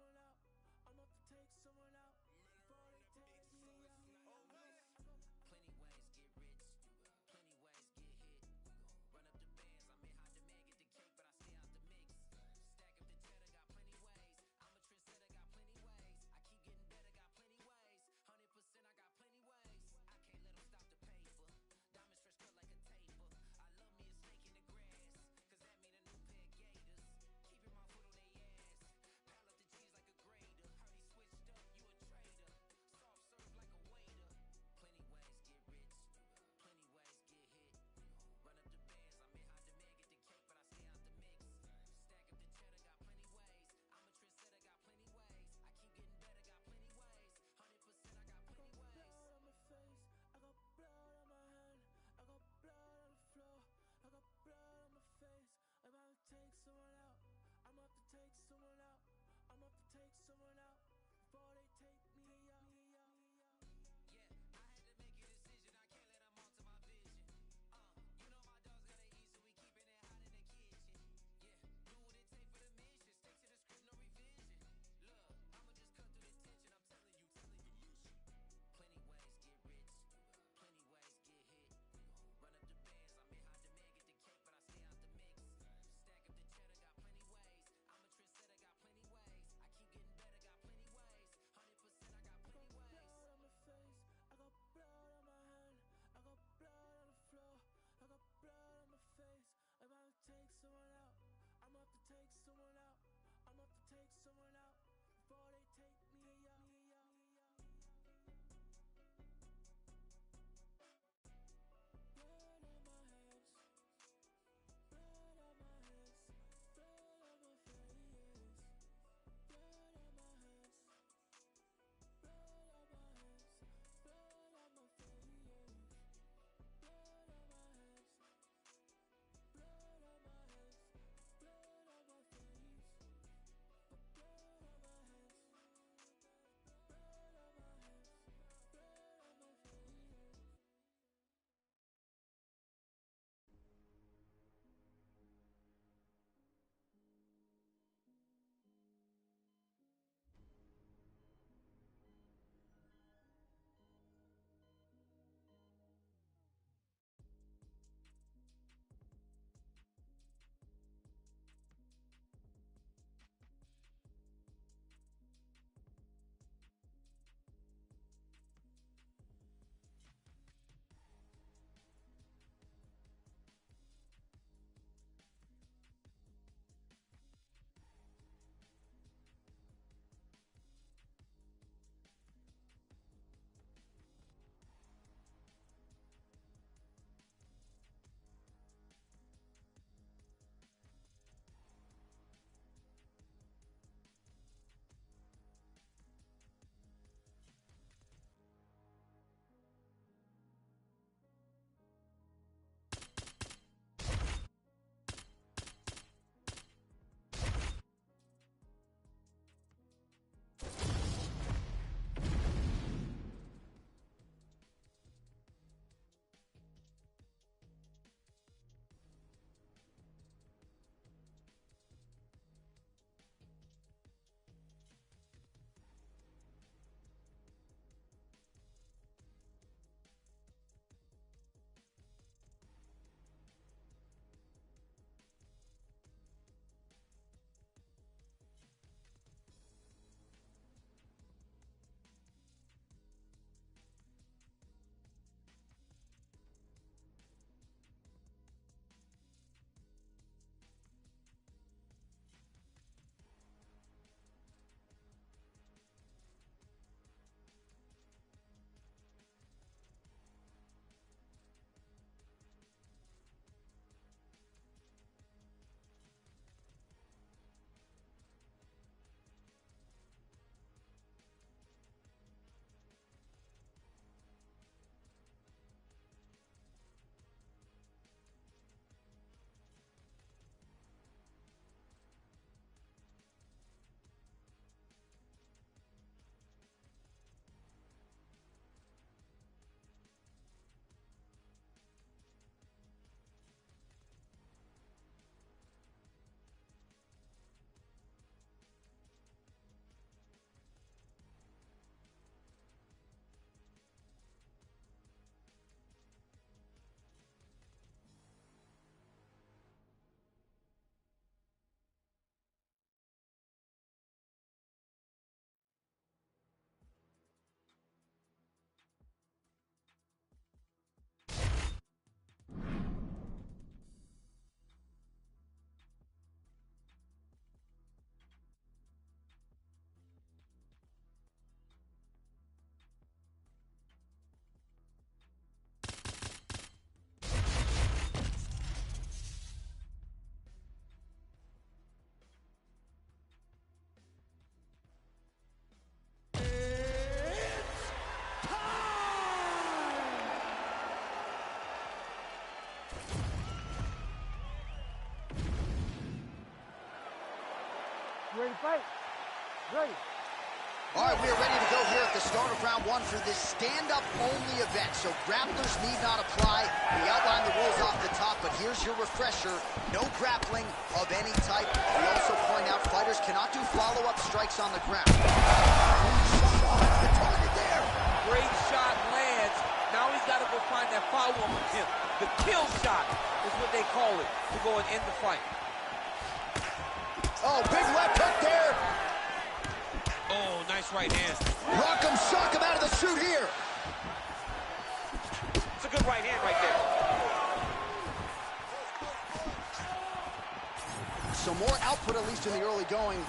someone out. I'm up to take someone out. Before they take me out. Plenty ways get rich, plenty ways get hit. Run up the bands, I'm in high demand, get the cake, but I stay out the mix. Stack up the cheddar, got plenty ways. I'm a trendsetter, got plenty ways. I keep getting better, got plenty ways. 100%, I got plenty ways. I can't let them stop the paper. Diamond stretch cut like a taper. I love me a snake in the grass, cause that mean a new pair of gators. Keeping my foot on their ass. Pile up the cheese like a grape. ready to fight? Ready. All right, we are ready to go here at the start of round one for this stand-up-only event. So grapplers need not apply. We outlined the rules off the top, but here's your refresher. No grappling of any type. We also point out fighters cannot do follow-up strikes on the ground. The target there. Great shot lands. Now he's got to go find that follow-up attempt. The kill shot is what they call it, to go and end the fight. Oh, big left hook there. Oh, nice right hand. Rock him, shock him out of the chute here. It's a good right hand right there. So more output, at least in the early going.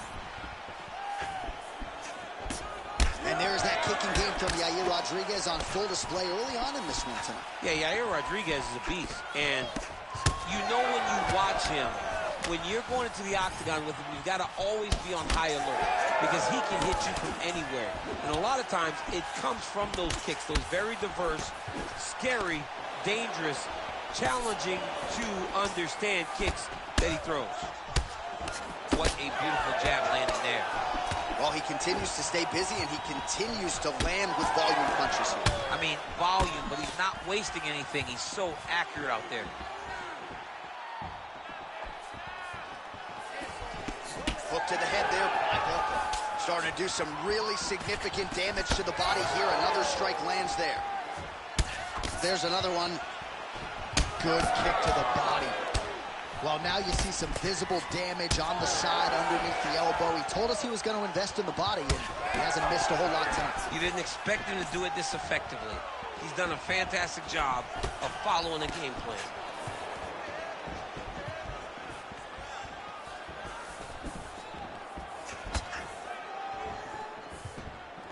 And there's that kicking game from Yair Rodriguez on full display early on in this one tonight. Yeah, Yair Rodriguez is a beast. And you know when you watch him, when you're going into the octagon with him, you've got to always be on high alert because he can hit you from anywhere. And a lot of times, it comes from those kicks, those very diverse, scary, dangerous, challenging to understand kicks that he throws. What a beautiful jab landing there. Well, he continues to stay busy, and he continues to land with volume punches here. I mean, volume, but he's not wasting anything. He's so accurate out there. Hook to the head there. Starting to do some really significant damage to the body here. Another strike lands there. There's another one. Good kick to the body. Well, now you see some visible damage on the side underneath the elbow. He told us he was going to invest in the body, and he hasn't missed a whole lot tonight. You didn't expect him to do it this effectively. He's done a fantastic job of following the game plan.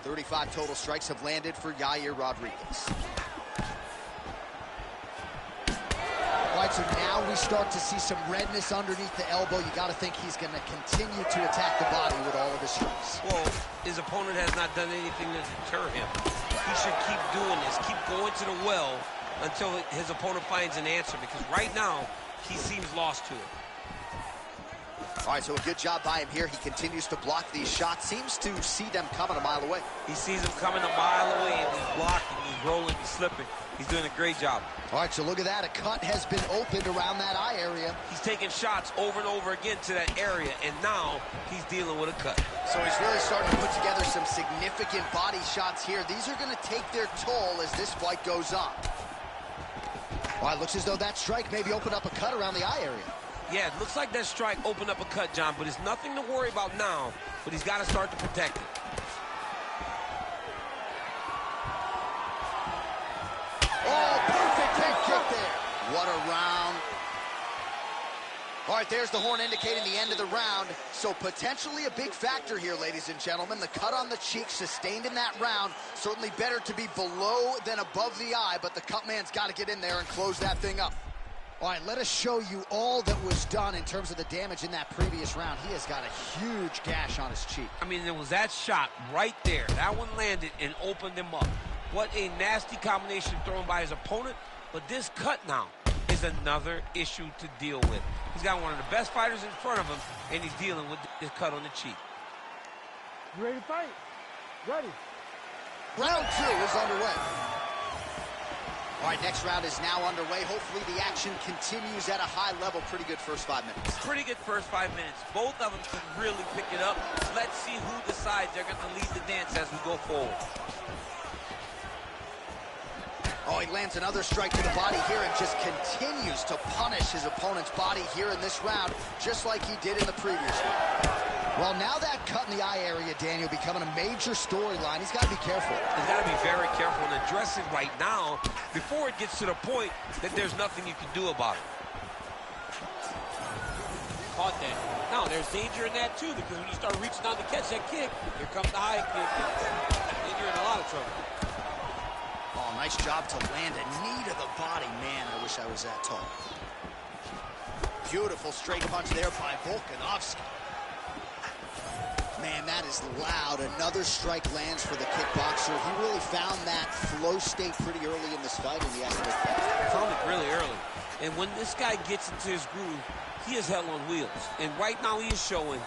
35 total strikes have landed for Yair Rodriguez. All right, so now we start to see some redness underneath the elbow. You got to think he's going to continue to attack the body with all of his strikes. Well, his opponent has not done anything to deter him. He should keep doing this, keep going to the well until his opponent finds an answer, because right now, he seems lost to it. All right, so a good job by him here. He continues to block these shots. Seems to see them coming a mile away. He sees them coming a mile away, and he's blocking, he's rolling, he's slipping. He's doing a great job. All right, so look at that. A cut has been opened around that eye area. He's taking shots over and over again to that area, and now he's dealing with a cut. So he's really starting to put together some significant body shots here. These are going to take their toll as this fight goes on. All right, looks as though that strike maybe opened up a cut around the eye area. Yeah, it looks like that strike opened up a cut, John, but it's nothing to worry about now, but he's got to start to protect it. Oh, perfect head kick there. What a round. All right, there's the horn indicating the end of the round. So potentially a big factor here, ladies and gentlemen. The cut on the cheek sustained in that round. Certainly better to be below than above the eye, but the cut man's got to get in there and close that thing up. All right, let us show you all that was done in terms of the damage in that previous round. He has got a huge gash on his cheek. I mean, there was that shot right there. That one landed and opened him up. What a nasty combination thrown by his opponent. But this cut now is another issue to deal with. He's got one of the best fighters in front of him, and he's dealing with this cut on the cheek. You ready to fight? Ready. Round two is underway. All right, next round is now underway. Hopefully the action continues at a high level. Pretty good first 5 minutes. Pretty good first 5 minutes. Both of them can really pick it up. Let's see who decides they're going to lead the dance as we go forward. Oh, he lands another strike to the body here and just continues to punish his opponent's body here in this round, just like he did in the previous one. Well, now that cut in the eye area, Daniel, becoming a major storyline. He's got to be careful. He's got to be very careful and address it right now before it gets to the point that there's nothing you can do about it. Caught that. Now, there's danger in that, too, because when you start reaching down to catch that kick, here comes the high kick, and you're in a lot of trouble. Oh, nice job to land a knee to the body. Man, I wish I was that tall. Beautiful straight punch there by Volkanovski. Man, that is loud. Another strike lands for the kickboxer. He really found that flow state pretty early in this fight, and he has to make that. Found it really early. And when this guy gets into his groove, he is hell on wheels. And right now he is showing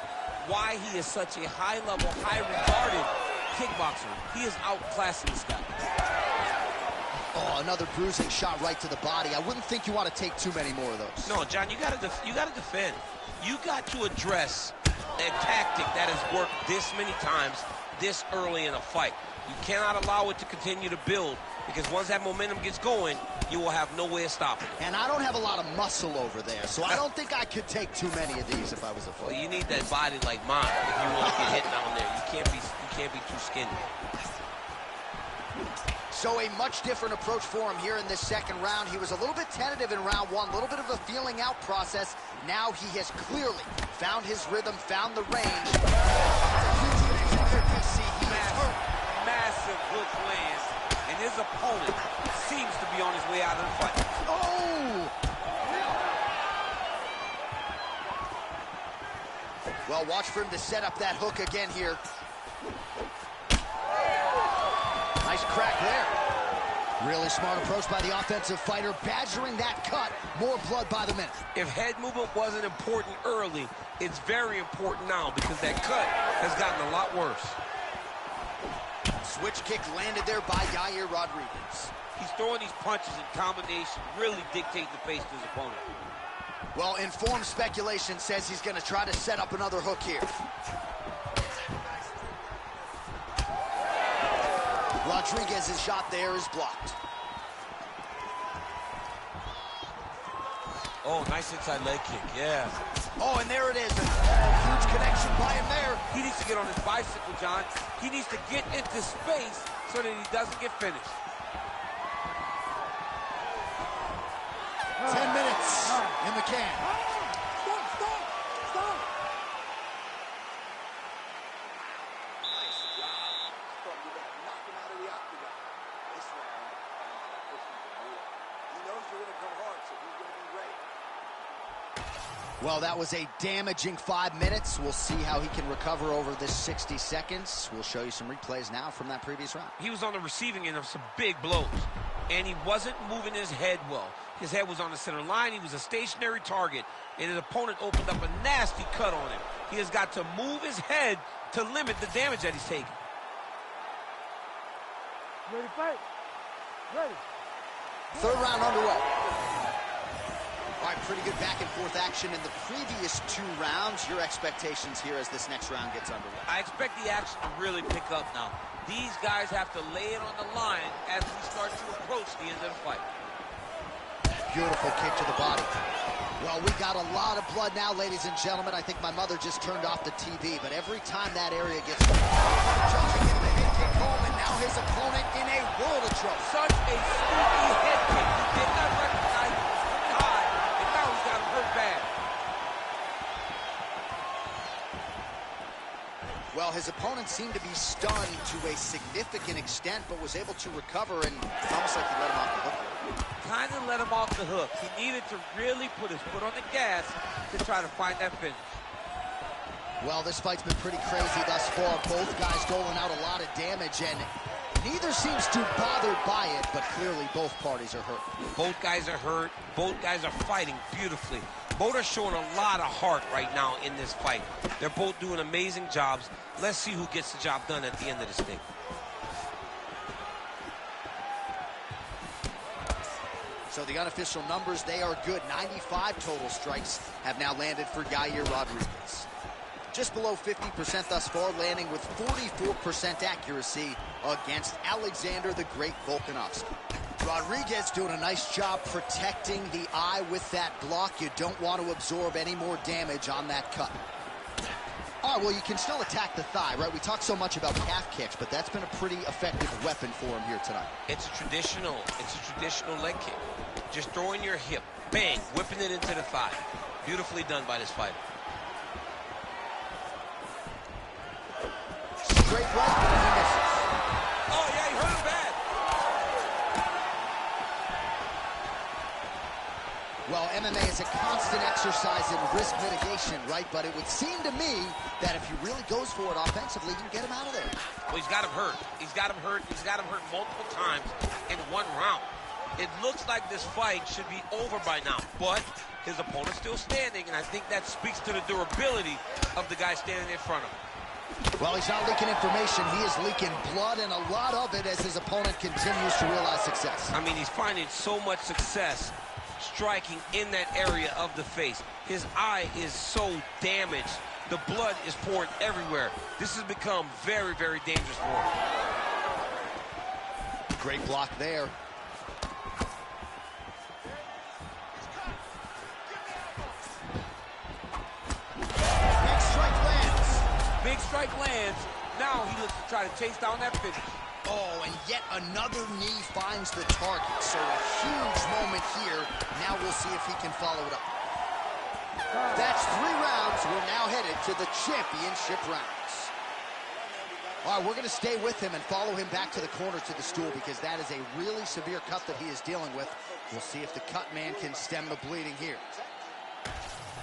why he is such a high-level, high-regarded kickboxer. He is outclassing this guy. Oh, another bruising shot right to the body. I wouldn't think you want to take too many more of those. No, John, you gotta defend. You got to address a tactic that has worked this many times this early in a fight. You cannot allow it to continue to build, because once that momentum gets going, you will have no way of stopping it. And I don't have a lot of muscle over there, so I don't think I could take too many of these if I was a fighter. Well, you need that body like mine if you want to get hit down there. You can't be too skinny. So a much different approach for him here in this second round. He was a little bit tentative in round one, a little bit of a feeling out process. Now he has clearly found his rhythm, found the range. Massive hook lands, and his opponent seems to be on his way out of the fight. Oh! Well, watch for him to set up that hook again here. Nice crack there. Really smart approach by the offensive fighter, badgering that cut. More blood by the minute. If head movement wasn't important early, it's very important now, because that cut has gotten a lot worse. Switch kick landed there by Yair Rodriguez. He's throwing these punches in combination, really dictating the pace to his opponent. Well, informed speculation says he's going to try to set up another hook here. Rodriguez's shot there is blocked. Oh, nice inside leg kick, yeah. Oh, and there it is. A huge connection by him there. He needs to get on his bicycle, John. He needs to get into space so that he doesn't get finished. 10 minutes in the can. Stop! Well, that was a damaging 5 minutes. We'll see how he can recover over this 60 seconds. We'll show you some replays now from that previous round. He was on the receiving end of some big blows, and he wasn't moving his head well. His head was on the center line. He was a stationary target, and his opponent opened up a nasty cut on him. He has got to move his head to limit the damage that he's taking. Ready, fight? Ready. Third round underway. All right, pretty good back and forth action in the previous 2 rounds. Your expectations here as this next round gets underway? I expect the action to really pick up now. These guys have to lay it on the line as we start to approach the end of the fight. Beautiful kick to the body. Well, we got a lot of blood now, ladies and gentlemen. I think my mother just turned off the TV, but every time that area gets jumping into the head kick home, and now his opponent in a world of trouble. Such a spooky head kick. He did not recognize it was coming high, and now he's got him hurt bad. Well, his opponent seemed to be stunned to a significant extent, but was able to recover, and it's almost like he let him off the hook. Kind of let him off the hook. He needed to really put his foot on the gas to try to find that finish. Well, this fight's been pretty crazy thus far. Both guys doling out a lot of damage, and neither seems too bothered by it, but clearly both parties are hurt. Both guys are hurt. Both guys are fighting beautifully. Both are showing a lot of heart right now in this fight. They're both doing amazing jobs. Let's see who gets the job done at the end of this thing. So the unofficial numbers, they are good. 95 total strikes have now landed for Yair Rodriguez. Just below 50% thus far, landing with 44% accuracy against Alexander the Great Volkanovski. Rodriguez doing a nice job protecting the eye with that block. You don't want to absorb any more damage on that cut. All right, well, you can still attack the thigh, right? We talk so much about calf kicks, but that's been a pretty effective weapon for him here tonight. It's a traditional leg kick. Just throwing your hip, bang, whipping it into the thigh. Beautifully done by this fighter. Straight right, but he misses. Oh, yeah, he hurt him bad. Well, MMA is a constant exercise in risk mitigation, right? But it would seem to me that if he really goes for it offensively, you can get him out of there. Well, he's got him hurt. He's got him hurt. He's got him hurt multiple times in one round. It looks like this fight should be over by now, but his opponent's still standing, and I think that speaks to the durability of the guy standing in front of him. Well, he's not leaking information. He is leaking blood, and a lot of it as his opponent continues to realize success. I mean, he's finding so much success striking in that area of the face. His eye is so damaged. The blood is pouring everywhere. This has become very, very dangerous for him. Great block there. Big strike lands. Big strike lands. Now he looks to try to chase down that finish. Oh, and yet another knee finds the target. So a huge moment here. Now we'll see if he can follow it up. That's 3 rounds. We're now headed to the championship rounds. All right, we're going to stay with him and follow him back to the corner to the stool because that is a really severe cut that he is dealing with. We'll see if the cut man can stem the bleeding here.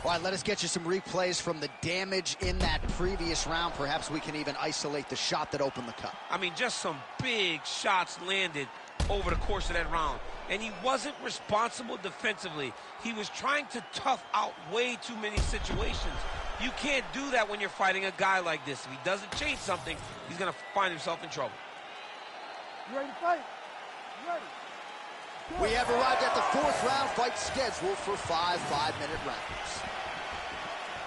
All right, let us get you some replays from the damage in that previous round. Perhaps we can even isolate the shot that opened the cut. I mean, just some big shots landed over the course of that round. And he wasn't responsible defensively. He was trying to tough out way too many situations. You can't do that when you're fighting a guy like this. If he doesn't change something, he's going to find himself in trouble. You ready to fight? You ready? We have arrived at the 4th round fight scheduled for 5 5-minute rounds.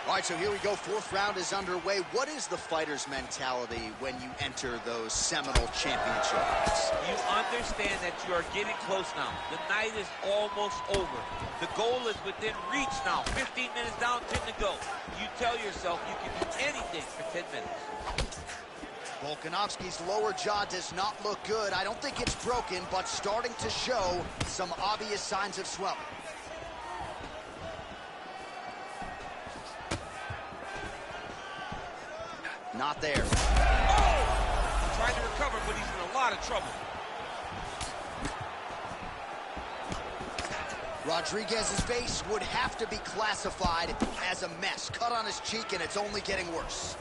All right, so here we go. 4th round is underway. What is the fighter's mentality when you enter those seminal championship rounds? You understand that you are getting close now. The night is almost over. The goal is within reach now. 15 minutes down, 10 to go. You tell yourself you can do anything for 10 minutes. Volkanovski's lower jaw does not look good. I don't think it's broken, but starting to show some obvious signs of swelling. Not there. Oh! Trying to recover, but he's in a lot of trouble. Rodriguez's face would have to be classified as a mess. Cut on his cheek, and it's only getting worse.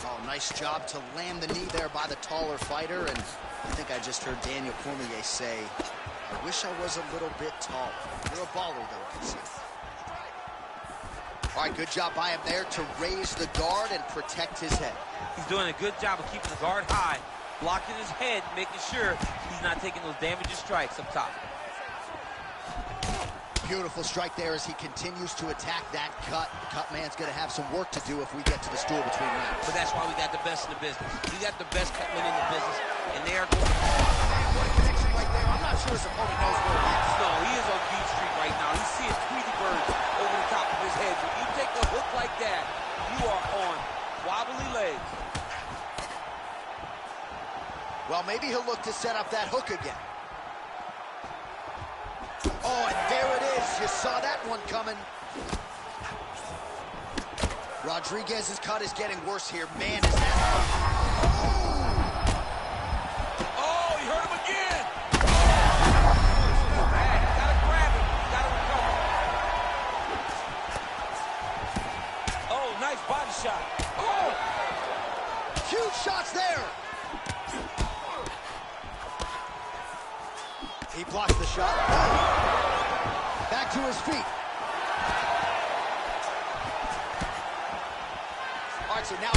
Oh, nice job to land the knee there by the taller fighter, and I think I just heard Daniel Cormier say, I wish I was a little bit taller. You're a baller, though, you can see. All right, good job by him there to raise the guard and protect his head. He's doing a good job of keeping the guard high, blocking his head, making sure he's not taking those damaging strikes up top. Beautiful strike there as he continues to attack that cut. Cut man's going to have some work to do if we get to the stool between rounds. But that's why we got the best in the business. We got the best cut men in the business, and they are going. What a connection right there. I'm not sure his opponent knows where he is. No, he is on beat street right now. He's seeing Tweety Bird over the top of his head. When you take a hook like that, you are on wobbly legs. Well, maybe he'll look to set up that hook again. Oh, and there it is. You saw that one coming. Rodriguez's cut is getting worse here. Man, is that... Oh, he hurt him again. Oh, man, you gotta grab him. You gotta recover. Oh, nice body shot. Oh! Huge shots there. He blocks the shot. Back to his feet. All right, so now...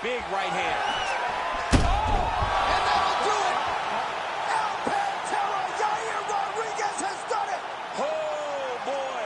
Big right hand. And that'll do it. El Pantera, Yair Rodriguez has done it. Oh, boy.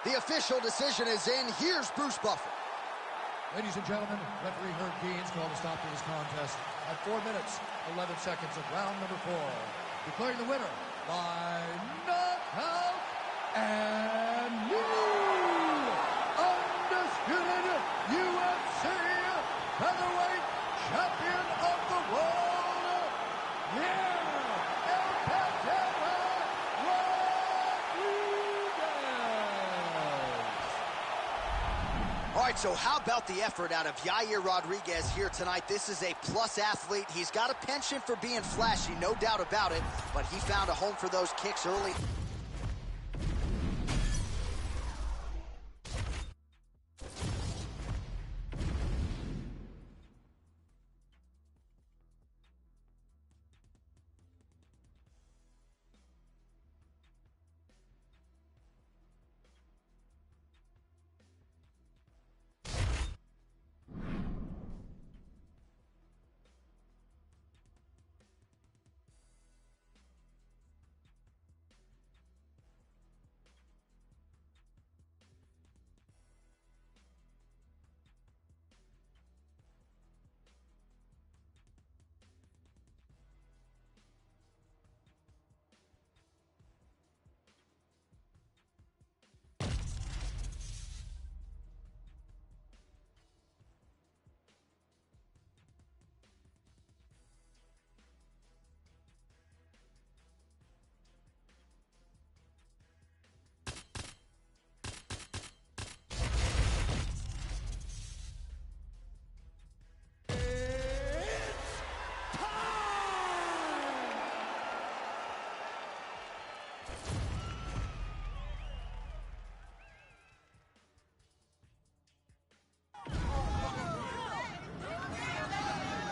The official decision is in. Here's Bruce Buffer. Ladies and gentlemen, referee Herb Dean's called a stop to this contest at 4 minutes, 11 seconds of round number 4. Declaring the winner by knockout and new undisputed UFC featherweight champion of the world, El Patera Rodriguez. All right, so how about the effort out of Yair Rodriguez here tonight? This is a plus athlete. He's got a penchant for being flashy, no doubt about it, but he found a home for those kicks early.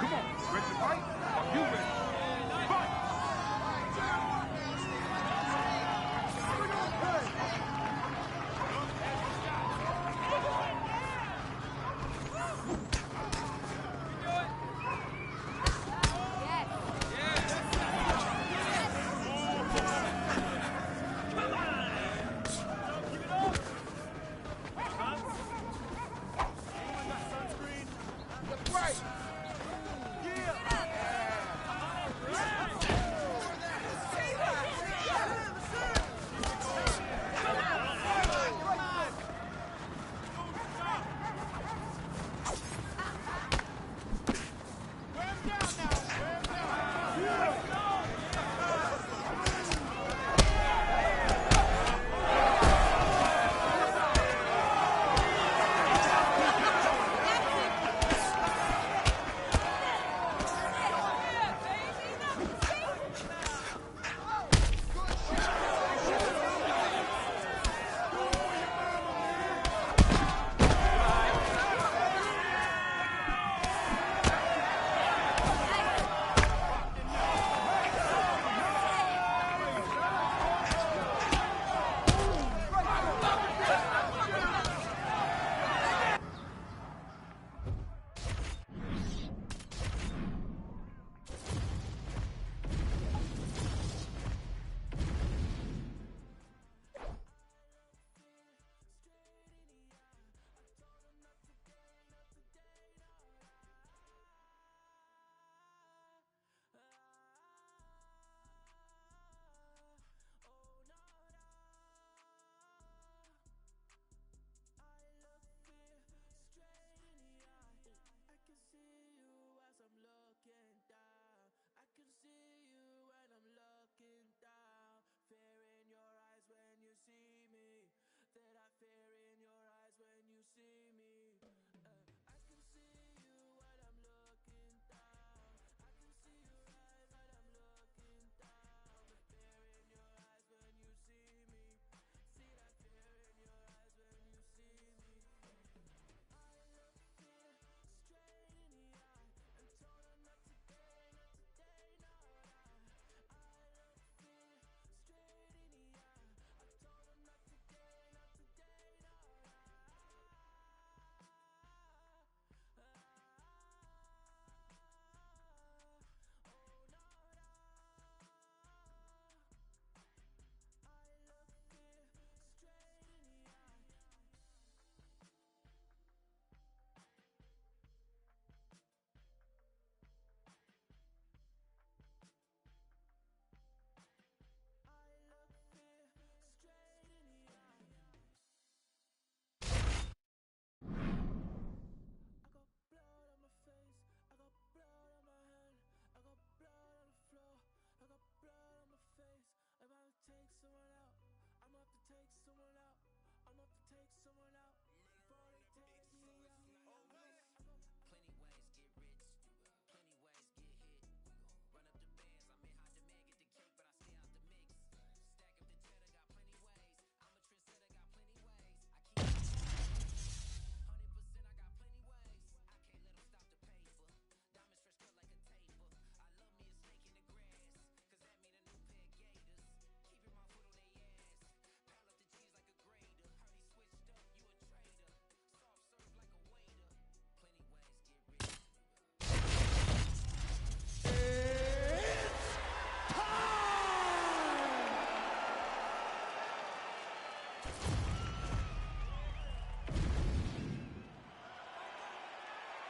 Come on, ready to fight? Are you ready? Fight!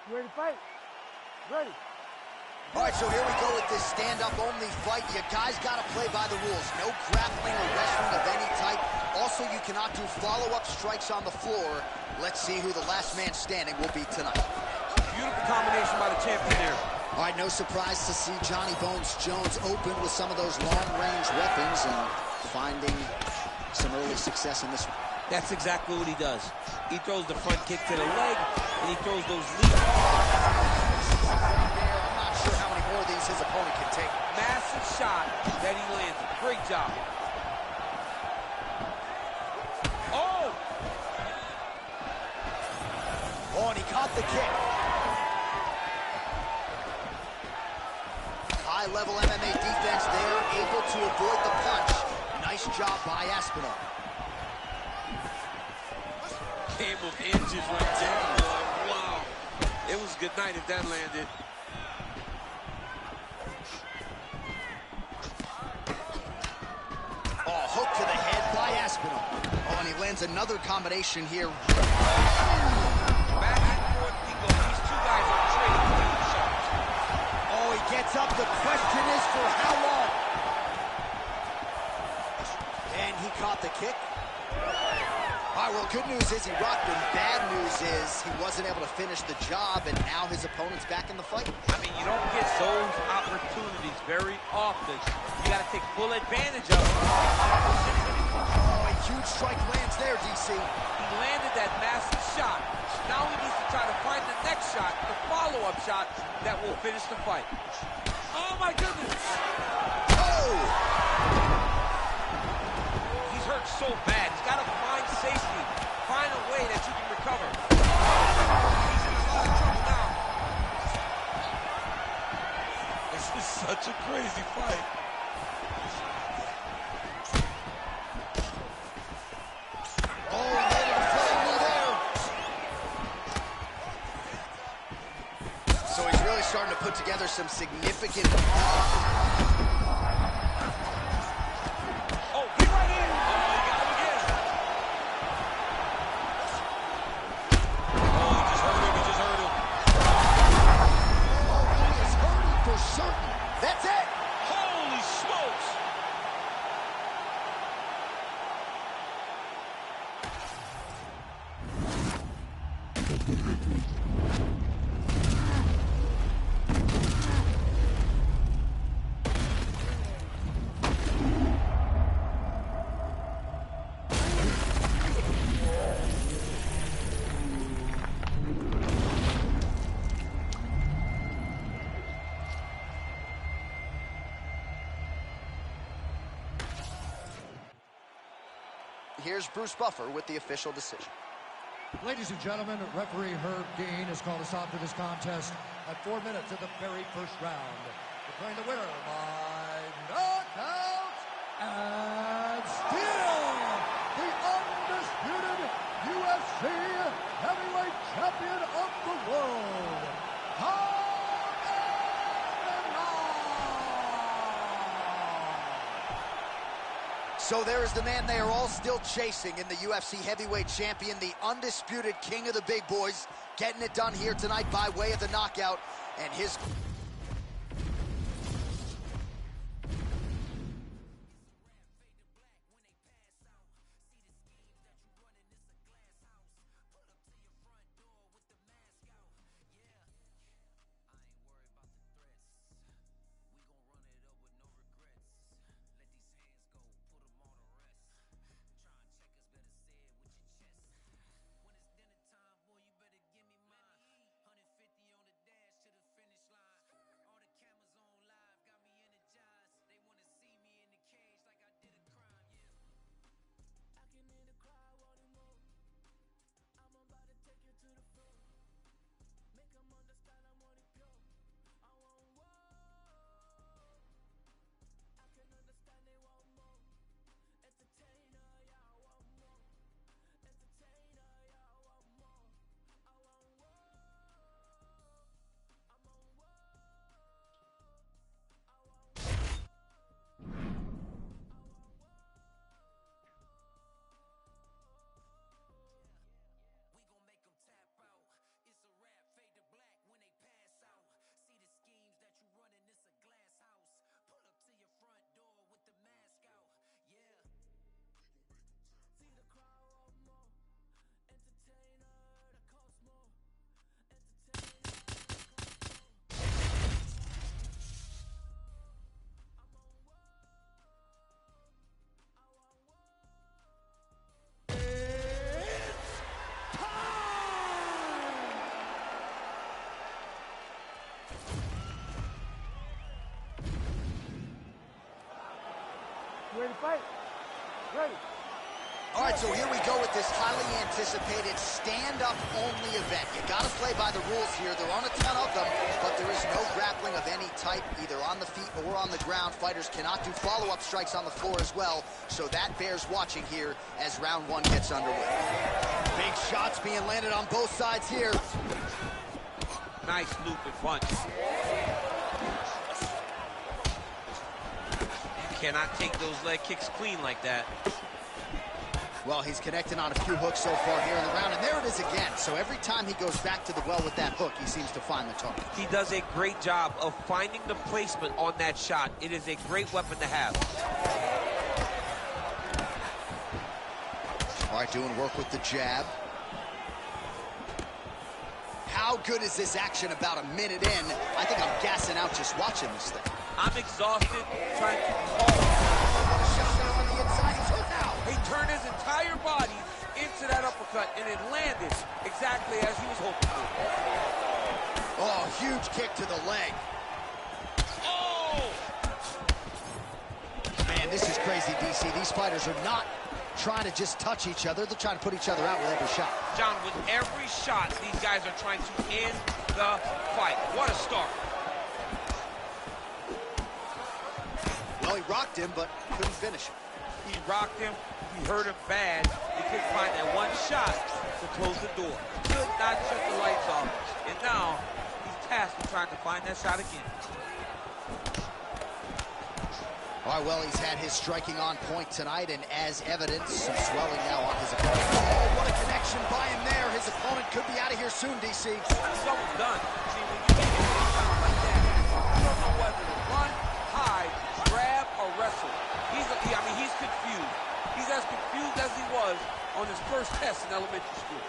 You ready to fight? Ready. All right, so here we go with this stand-up only fight. You guys got to play by the rules. No grappling or wrestling of any type. Also, you cannot do follow-up strikes on the floor. Let's see who the last man standing will be tonight. Beautiful combination by the champion there. All right, no surprise to see Johnny Bones Jones open with some of those long-range weapons and finding some early success in this one. That's exactly what he does. He throws the front kick to the leg, and he throws those leaps. I'm not sure how many more of these his opponent can take. Massive shot that he landed. Great job. Oh! Oh, and he caught the kick. High-level MMA defense there, able to avoid the punch. Nice job by Aspinall. Game of inches right there. Wow. It was a good night if that landed. Oh, hook to the head by Aspinall. Oh, and he lands another combination here. Back and forth we go. These two guys are trading shots. Oh, he gets up. The question is for how long? And he caught the kick. All right, well, good news is he rocked him. Bad news is he wasn't able to finish the job, and now his opponent's back in the fight. I mean, you don't get those opportunities very often. You got to take full advantage of them. Oh, a huge strike lands there, DC. He landed that massive shot. Now he needs to try to find the next shot, the follow-up shot that will finish the fight. Oh, my goodness. Oh! He's hurt so bad. He's got to find safety, find a way that you can recover. He's in a lot of trouble now. This is such a crazy fight. Oh, he landed a flying knee there. So he's really starting to put together some significant... Oh, get right in. Oh, he got him again. Oh, he just hurt him. He just hurt him. Oh, he is hurting for certain. That's it. Holy smokes. Here's Bruce Buffer with the official decision. Ladies and gentlemen, referee Herb Dean has called a stop to this contest at 4 minutes of the very first round. Declaring the winner by knockout and still the undisputed UFC heavyweight champion of the world, So there is the man they are all still chasing in the UFC heavyweight champion, the undisputed king of the big boys, getting it done here tonight by way of the knockout, and his... Ready to fight? Ready. All right, so here we go with this highly anticipated stand-up only event. You got to play by the rules here. There aren't a ton of them, but there is no grappling of any type, either on the feet or on the ground. Fighters cannot do follow-up strikes on the floor as well, so that bears watching here as round one gets underway. Big shots being landed on both sides here. Nice looping punch. You cannot take those leg kicks clean like that. Well, he's connecting on a few hooks so far here in the round, and there it is again. So every time he goes back to the well with that hook, he seems to find the target. He does a great job of finding the placement on that shot. It is a great weapon to have. All right, doing work with the jab. How good is this action about a minute in? I think I'm gassing out just watching this thing. I'm exhausted trying to call. What a shot there on the inside. He's hooked out. He turned his entire body into that uppercut, and it landed exactly as he was hoping to. Oh, huge kick to the leg. Oh! Man, this is crazy, DC. These fighters are not trying to just touch each other. They're trying to put each other out with every shot. John, with every shot, these guys are trying to end the fight. What a start. Well, he rocked him, but couldn't finish him. He rocked him. He hurt him bad. He couldn't find that one shot to close the door. Could not shut the lights off. And now he's tasked with trying to find that shot again. All right, well, he's had his striking on point tonight, and as evidence, some swelling now on his opponent. Oh, what a connection by him there. His opponent could be out of here soon, DC. It's almost done. See, when you get a shot like that, you don't know whether to run, hide, grab, or wrestle. He's confused. He's as confused as he was on his first test in elementary school.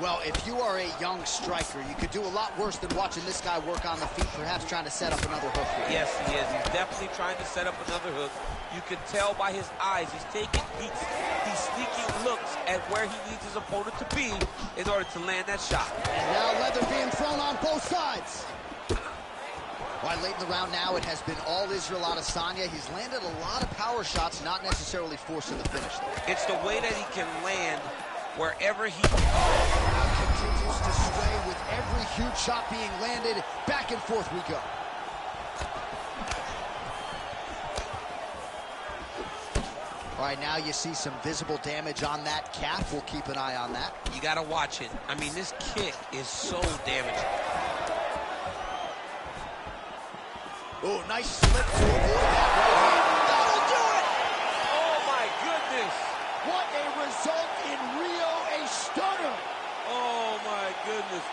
Well, if you are a young striker, you could do a lot worse than watching this guy work on the feet, perhaps trying to set up another hook here. Yes, he is. He's definitely trying to set up another hook. You can tell by his eyes. He's sneaking looks at where he needs his opponent to be in order to land that shot. And now leather being thrown on both sides. All right, late in the round now, it has been all Israel Adesanya. He's landed a lot of power shots, not necessarily forcing the finish. It's the way that he can land wherever he continues to sway with every huge shot being landed. Back and forth we go. All right, now you see some visible damage on that calf. We'll keep an eye on that. You got to watch it. I mean, this kick is so damaging. Oh, nice slip to avoid that right hand. That'll do it! Oh, my goodness. What a result in Rio, a stunner. Oh, my goodness.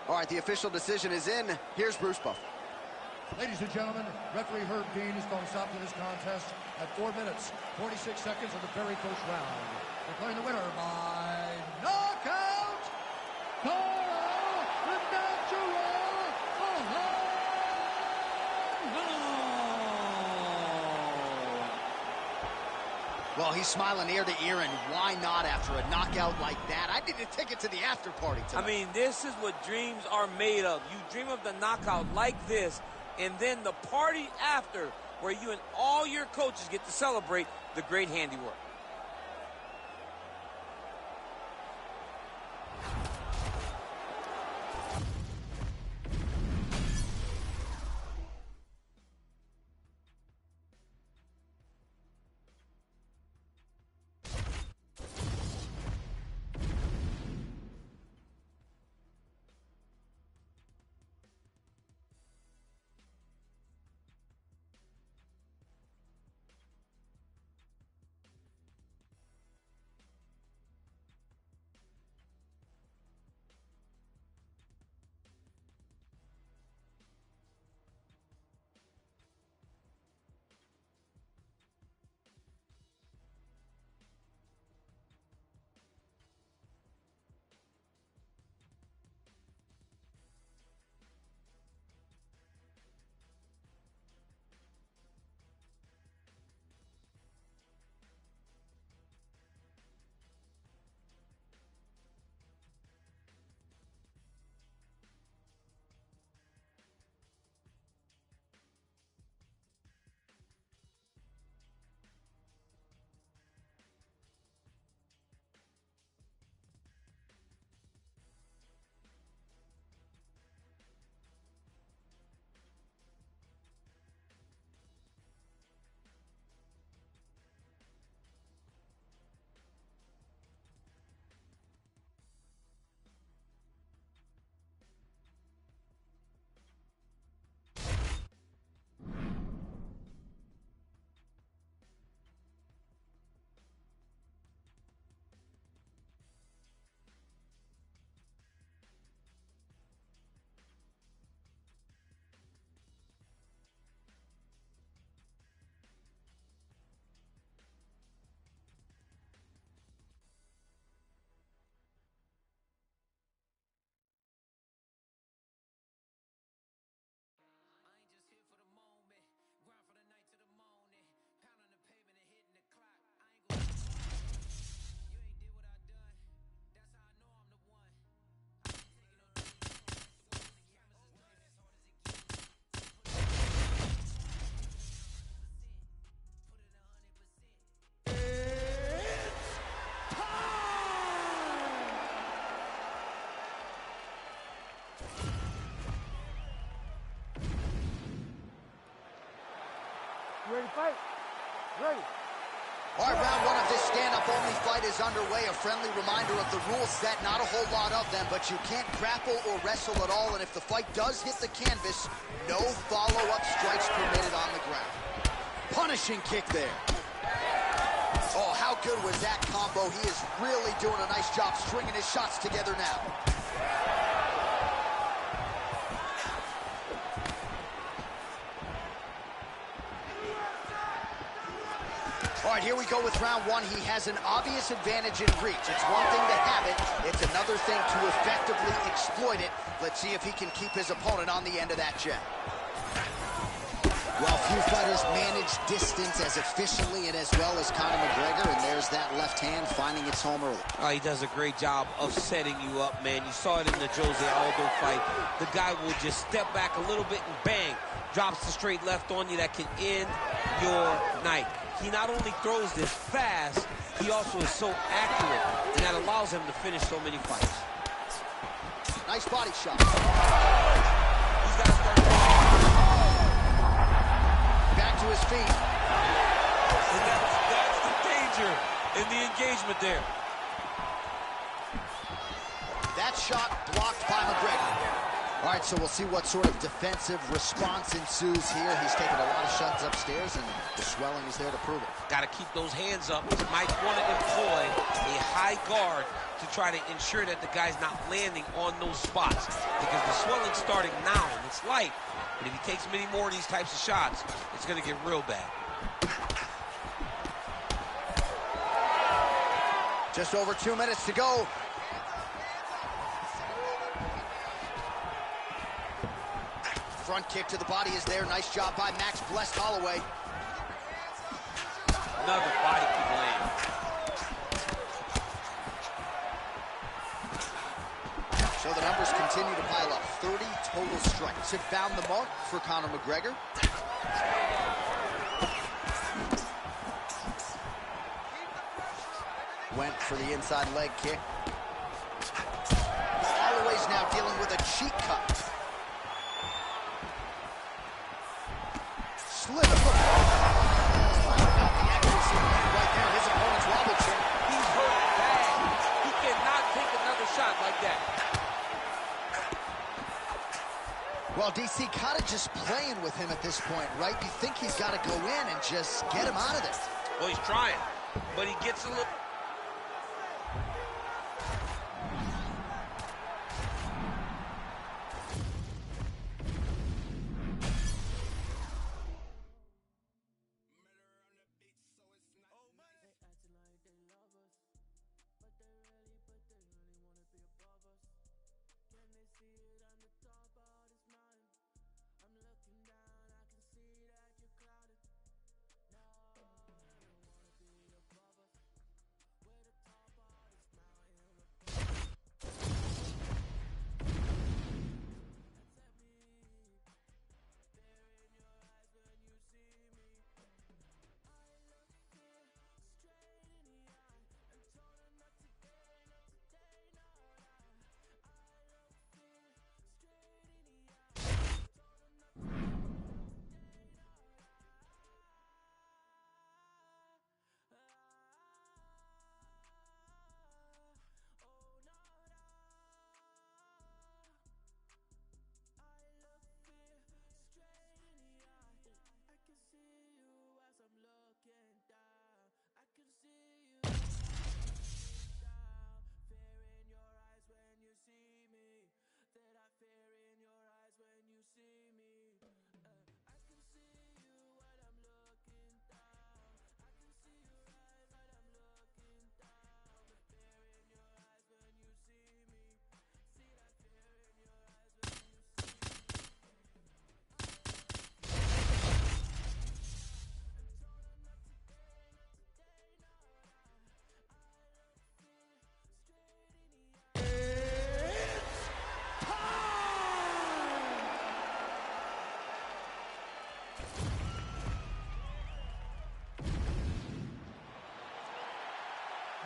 All right, the official decision is in. Here's Bruce Buffer. Ladies and gentlemen, referee Herb Dean is going to stop to this contest at 4 minutes, 46 seconds of the very first round. Declaring the winner by knockout, Carl the Natural Well, he's smiling ear to ear, and why not after a knockout like that? I need a ticket to the after party tonight. I mean, this is what dreams are made of. You dream of the knockout like this, and then the party after, where you and all your coaches get to celebrate the great handiwork. ready to fight? Ready. All right, round one of this stand-up only fight is underway. A friendly reminder of the rules set. Not a whole lot of them, but you can't grapple or wrestle at all. And if the fight does hit the canvas, no follow-up strikes permitted on the ground. Punishing kick there. Oh, how good was that combo? He is really doing a nice job stringing his shots together now. All right, here we go with round one. He has an obvious advantage in reach. It's one thing to have it. It's another thing to effectively exploit it. Let's see if he can keep his opponent on the end of that jet. Well, few fighters manage distance as efficiently and as well as Conor McGregor, and there's that left hand finding its home early. Oh, he does a great job of setting you up, man. You saw it in the Jose Aldo fight. The guy will just step back a little bit and bang, drops the straight left on you that can end your night. He not only throws this fast, he also is so accurate, and that allows him to finish so many fights. Nice body shot. He's got to start back to his feet. And that's the danger in the engagement there. That shot blocked by McGregor. All right, so we'll see what sort of defensive response ensues here. He's taken a lot of shots upstairs, and the swelling is there to prove it. Got to keep those hands up. He might want to employ a high guard to try to ensure that the guy's not landing on those spots, because the swelling's starting now, and it's light. But if he takes many more of these types of shots, it's going to get real bad. Just over 2 minutes to go. Front kick to the body is there. Nice job by Max Blessed Holloway. Another body kick land. So the numbers continue to pile up. 30 total strikes have found the mark for Conor McGregor. Went for the inside leg kick. Holloway's now dealing with a cheek cut. Slid the foot. The accuracy right there. His opponent's wobble chin. He's hurt bad. He cannot take another shot like that. Well, DC kind of just playing with him at this point, right? You think he's got to go in and just get him out of there. Well, he's trying, but he gets a little...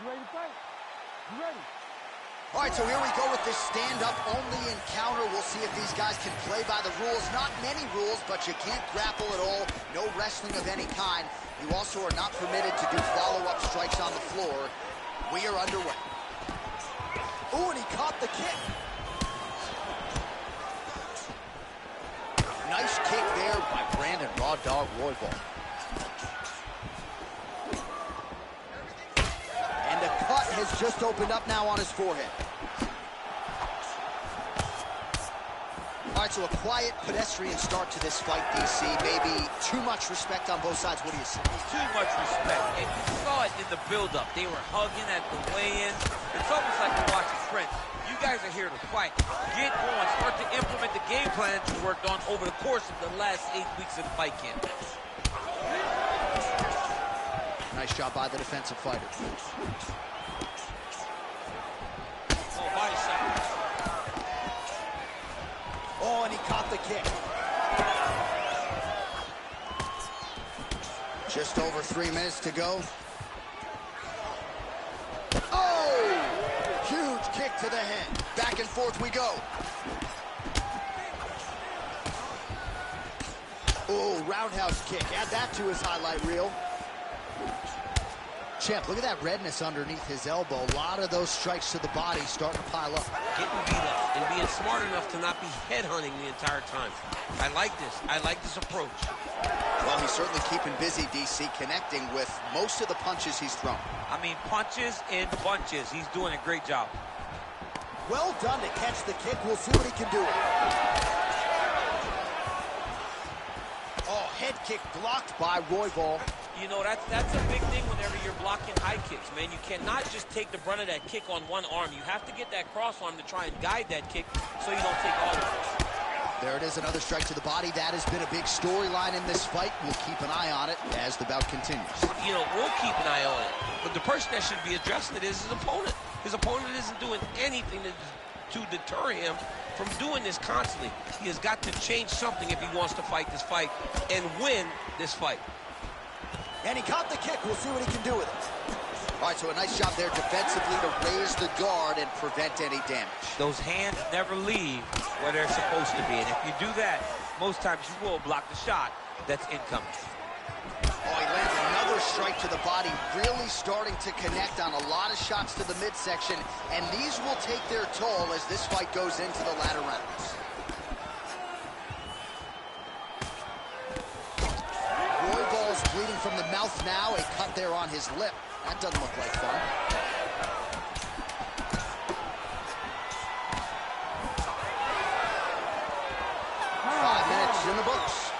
You ready to fight? You ready? All right, so here we go with this stand-up only encounter. We'll see if these guys can play by the rules. Not many rules, but you can't grapple at all. No wrestling of any kind. You also are not permitted to do follow-up strikes on the floor. We are underway. Ooh, and he caught the kick. Nice kick there by Brandon Raw Dog Royval. And the cut has just opened up now on his forehead. All right, so a quiet, pedestrian start to this fight, DC. Maybe too much respect on both sides. What do you say? Too much respect. And you saw it in the build-up. They were hugging at the weigh-in. It's almost like you're watching Prince. You guys are here to fight. Get going. Start to implement the game plan that you worked on over the course of the last 8 weeks of the fight camp. Nice job by the defensive fighter. Oh, body shot. Oh, and he caught the kick. Just over 3 minutes to go. Oh! Huge kick to the head. Back and forth we go. Oh, roundhouse kick. Add that to his highlight reel. Champ, look at that redness underneath his elbow. A lot of those strikes to the body starting to pile up. Getting beat up and being smart enough to not be headhunting the entire time. I like this. I like this approach. Well, he's certainly keeping busy, DC, connecting with most of the punches he's thrown. I mean, punches and bunches. He's doing a great job. Well done to catch the kick. We'll see what he can do. Oh, head kick blocked by Royval. You know, that's a big thing whenever you're blocking high kicks, man. You cannot just take the brunt of that kick on one arm. You have to get that cross arm to try and guide that kick so you don't take all of it. There it is, another strike to the body. That has been a big storyline in this fight. We'll keep an eye on it as the bout continues. You know, we'll keep an eye on it. But the person that should be addressing it is his opponent. His opponent isn't doing anything to deter him from doing this constantly. He has got to change something if he wants to fight this fight and win this fight. And he caught the kick. We'll see what he can do with it. All right, so a nice job there defensively to raise the guard and prevent any damage. Those hands never leave where they're supposed to be. And if you do that, most times you will block the shot that's incoming. Oh, he lands another strike to the body, really starting to connect on a lot of shots to the midsection. And these will take their toll as this fight goes into the latter rounds. Royval's bleeding from the mouth now, a cut there on his lip. That doesn't look like fun. 5 minutes in the books.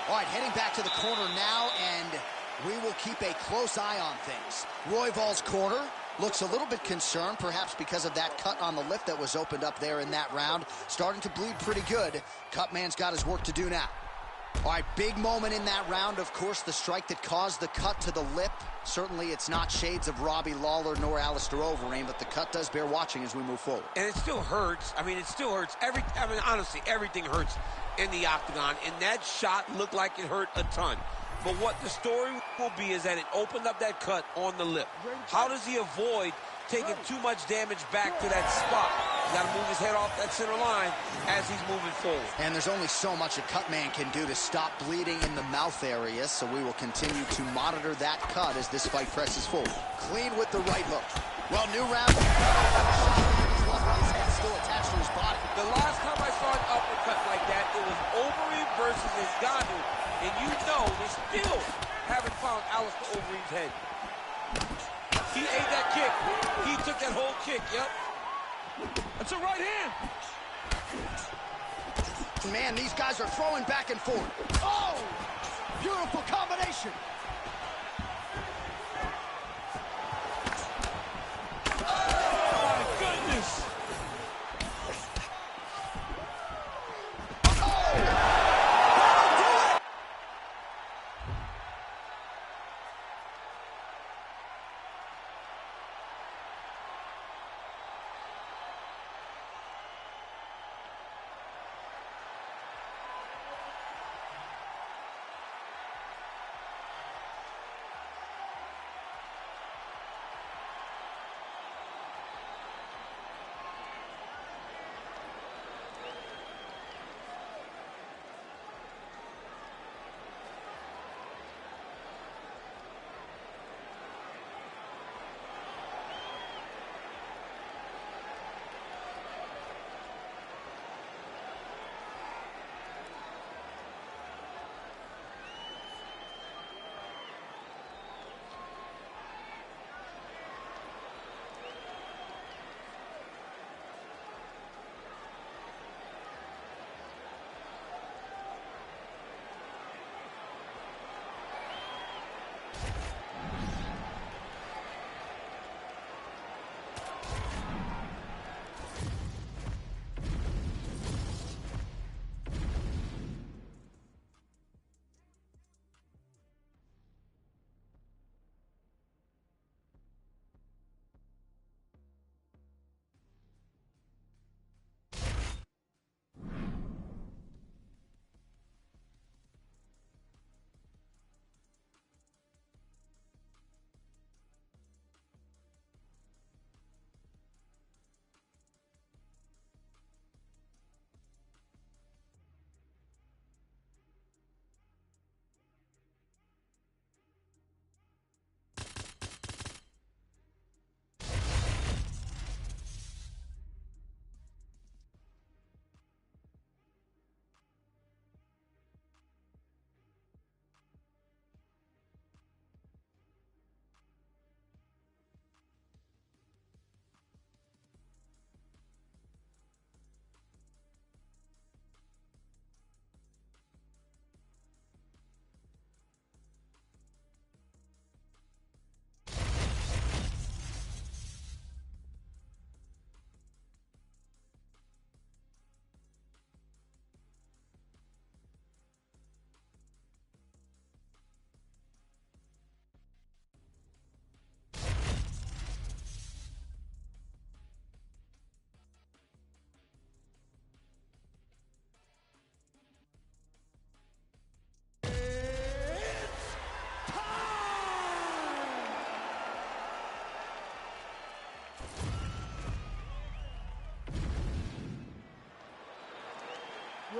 All right, heading back to the corner now, and we will keep a close eye on things. Royval's corner looks a little bit concerned, perhaps because of that cut on the lip that was opened up there in that round. Starting to bleed pretty good. Cutman's got his work to do now. All right, big moment in that round, of course, the strike that caused the cut to the lip. Certainly it's not shades of Robbie Lawler nor Alistair Overeem, but the cut does bear watching as we move forward. And it still hurts. I mean, it still hurts. Honestly, everything hurts in the octagon, and that shot looked like it hurt a ton. But what the story will be is that it opened up that cut on the lip. How does he avoid taking too much damage back to that spot? He's got to move his head off that center line as he's moving forward. And there's only so much a Cutman can do to stop bleeding in the mouth area, so we will continue to monitor that cut as this fight presses forward. Clean with the right hook. Well, new round. His head still attached to his body. The last time I saw an uppercut like that, it was Overeem versus Ngannou. And you know they still haven't found Alistair Overeem's head. He ate that kick. He took that whole kick, yep. That's a right hand. Man, these guys are throwing back and forth. Oh! Beautiful combination. Oh, my goodness.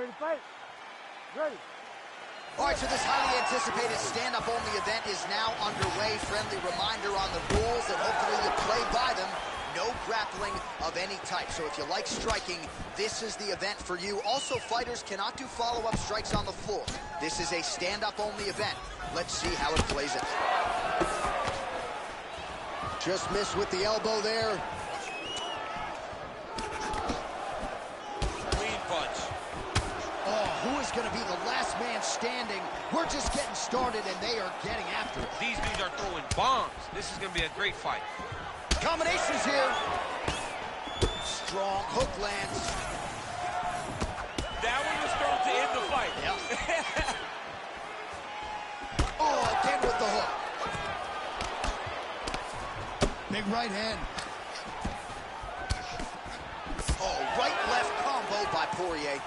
ready to fight? Ready. All right, so this highly anticipated stand-up only event is now underway. Friendly reminder on the rules that hopefully you play by them. No grappling of any type. So if you like striking, this is the event for you. Also, fighters cannot do follow-up strikes on the floor. This is a stand-up only event. Let's see how it plays out. Just missed with the elbow there. Clean punch. Oh, who is going to be the last man standing? We're just getting started, and they are getting after it. These dudes are throwing bombs. This is going to be a great fight. Combinations here. Strong hook lands. That one was thrown to end the fight. Yep. Oh, again with the hook. Big right hand. Oh, right-left combo by Poirier.